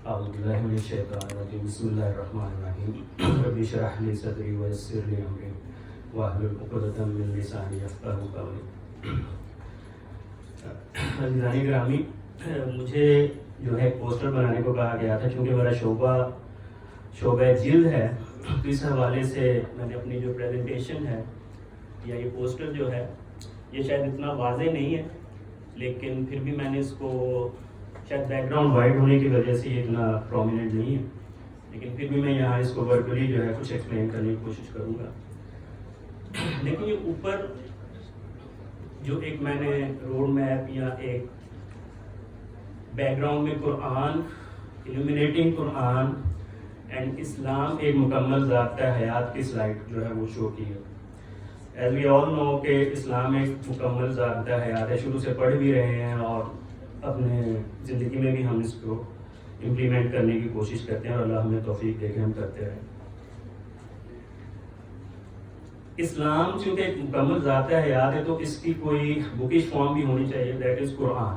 اعوذ باللہ من الشیطان الرجیم بسم اللہ الرحمن الرحیم رب اشرح لی صدری ویسر لی امری واحلل عقدۃ من لسانی یفقہوا قولی. عزیزان گرامی، مجھے جو ہے پوسٹر بنانے کو کہا گیا تھا، چونکہ میرا شعبہ جلد ہے، تو اس حوالے سے میں نے اپنی جو پریزنٹیشن ہے یا یہ پوسٹر جو ہے یہ شاید اتنا واضح نہیں ہے، لیکن پھر بھی میں نے اس کو شاید بیک گراؤنڈ وائٹ ہونے کی وجہ سے یہ اتنا پرومیننٹ نہیں ہے، لیکن پھر بھی میں یہاں اس کو وربلی جو ہے کچھ ایکسپلین کرنے کی کوشش کروں گا. لیکن یہ اوپر جو ایک میں نے روڈ میپ یا ایک بیک گراؤنڈ میں قرآن، ایلومینیٹنگ قرآن اینڈ اسلام ایک مکمل ضابطہ حیات کی سلائڈ جو ہے وہ شو کی ہے. ایز وی آل نو کہ اسلام ایک مکمل ضابطہ حیات ہے، شروع سے پڑھ بھی رہے ہیں اور اپنے زندگی میں بھی ہم اس کو امپلیمنٹ کرنے کی کوشش کرتے ہیں، اور اللہ ہمیں توفیق دے کے ہم کرتے رہیں. اسلام چونکہ ایک مکمل ذات حیات ہے تو اس کی کوئی بکش فارم بھی ہونی چاہیے، that is Quran.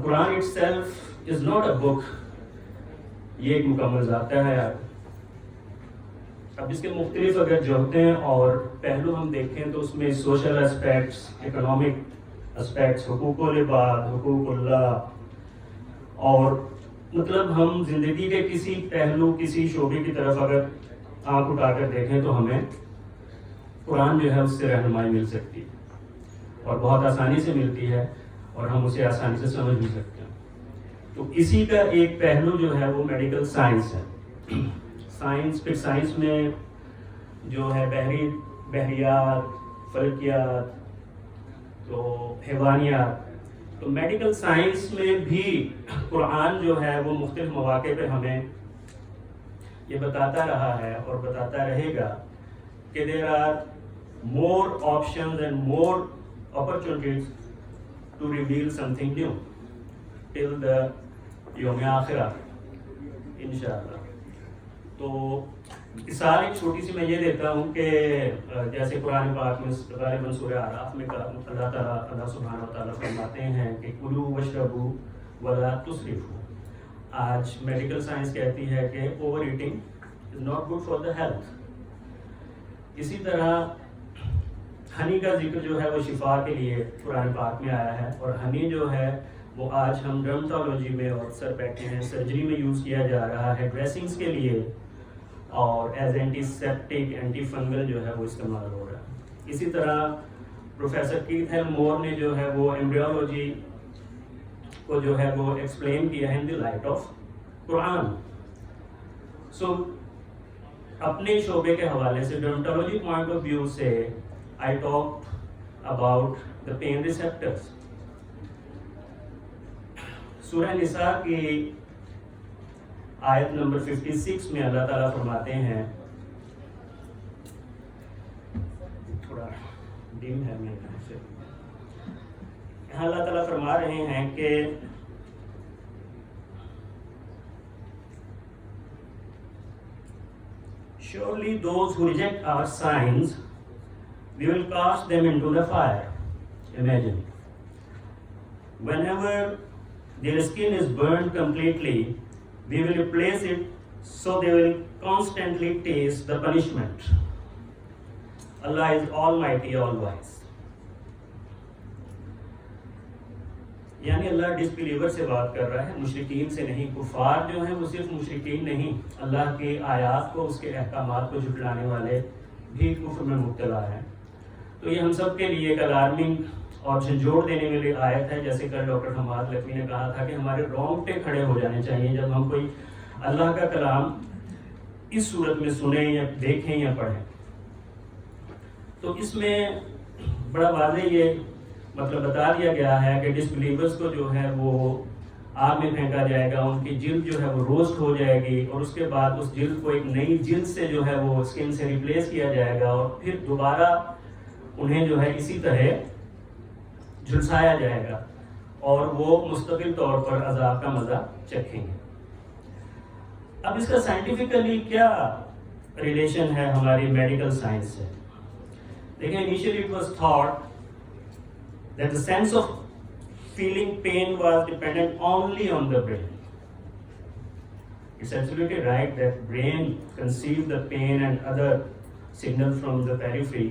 Quran itself is not a book, یہ ایک مکمل ذات حیات. اب اس کے مختلف اگر جوہتیں اور پہلو ہم دیکھیں تو اس میں سوشل اسپیکٹس، اکنامک اسپیکٹس، حقوق العباد، حقوق اللہ، اور مطلب ہم زندگی کے کسی پہلو، کسی شعبے کی طرف اگر آنکھ اٹھا کر دیکھیں تو ہمیں قرآن جو ہے اس سے رہنمائی مل سکتی ہے، اور بہت آسانی سے ملتی ہے، اور ہم اسے آسانی سے سمجھ بھی سکتے ہیں. تو اسی کا ایک پہلو جو ہے وہ میڈیکل سائنس ہے. سائنس میں جو ہے بحریات، فلکیات، تو حیوانیات، تو میڈیکل سائنس میں بھی قرآن جو ہے وہ مختلف مواقع پہ ہمیں یہ بتاتا رہا ہے اور بتاتا رہے گا کہ there are more options and more opportunities to reveal something new till the یوم آخرہ انشاءاللہ. تو مثال ایک چھوٹی سی میں یہ دیتا ہوں کہ جیسے قرآن پاک میں غالباً سورہ اعراف میں اللہ سبحانہ و تعالیٰ فرماتے ہیں کہ کلوا واشربوا ولا تسرفوا. آج میڈیکل سائنس کہتی ہے کہ over eating is not good for the health. اسی طرح ہنی کا ذکر جو ہے وہ شفا کے لیے قرآن پاک میں آیا ہے، اور ہنی جو ہے وہ آج ہم ڈرمٹالوجی میں اور اکثر بیٹھے ہیں سرجری میں یوز کیا جا رہا ہے ڈریسنگز کے لیے، اور as antiseptic, antifungal جو ہے وہ استعمال ہو رہا ہے. اسی طرح پروفیسر کیتھ ایل مور نے جو ہے وہ ایمبریولوجی کو جو ہے وہ ایکسپلین کیا ہے ان دی لائٹ آف قرآن. سو اپنے شعبے کے حوالے سے ڈرمٹالوجی پوائنٹ آف ویو سے I talk about the pain receptors. سورہ نساء کی آیت نمبر 56 میں اللہ تعالیٰ فرماتے ہیں، تھوڑا ڈم ہے میرے خیال سے، یہاں اللہ تعالیٰ فرما رہے ہیں کہ surely those who reject our signs we will cast them into the fire. Imagine, whenever their skin is burned completely, we will replace it so they will constantly taste the punishment. Allah is almighty, all wise. یعنی اللہ ڈسبلیور سے بات کر رہا ہے، مشرکین سے نہیں. کفار جو ہیں وہ صرف مشرکین نہیں، اللہ کی آیات کو، اس کے احکامات کو جھٹلانے والے بھی کفر میں مبتلا ہیں. تو یہ ہم سب کے لیے ایک الارمنگ اور جھنجھوڑ دینے والی آیت ہے. جیسے کل ڈاکٹر حماد لکھوی نے کہا تھا کہ ہمارے رونگٹے کھڑے ہو جانے چاہیے جب ہم کوئی اللہ کا کلام اس صورت میں سنیں یا دیکھیں یا پڑھیں. تو اس میں بڑا واضح یہ مطلب بتا دیا گیا ہے کہ ڈس بلیورز کو جو ہے وہ آگ میں پھینکا جائے گا، ان کی جلد جو ہے وہ روسٹ ہو جائے گی، اور اس کے بعد اس جلد کو ایک نئی جلد سے جو ہے وہ اسکن سے ریپلیس کیا جائے گا، اور پھر دوبارہ انہیں جو ہے اسی طرح جھلسایا جائے گا، اور وہ مستقل طور پر عذاب کا مزہ چکھیں گے. اب اس کا سائنٹیفکلی کیا ریلیشن ہے ہماری میڈیکل سائنس سے؟ دیکھیں، initially it was thought that the sense of feeling pain was dependent only on the brain. It's absolutely right that brain conceives the pain and other signals from the periphery,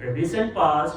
In recent past,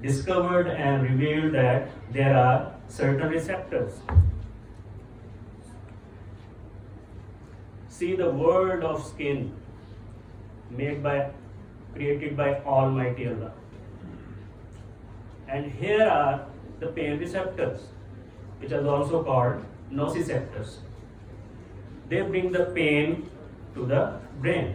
discovered and revealed that there are certain receptors. See the world of skin created by Almighty Allah. And here are the pain receptors, which are also called nociceptors. They bring the pain to the brain.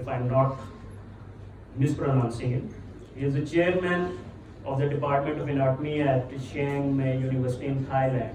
if I'm not mispronouncing it, he is the chairman of the Department of Anatomy at Chiang Mai University in Thailand.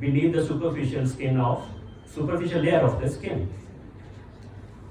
beneath the superficial layer of the skin.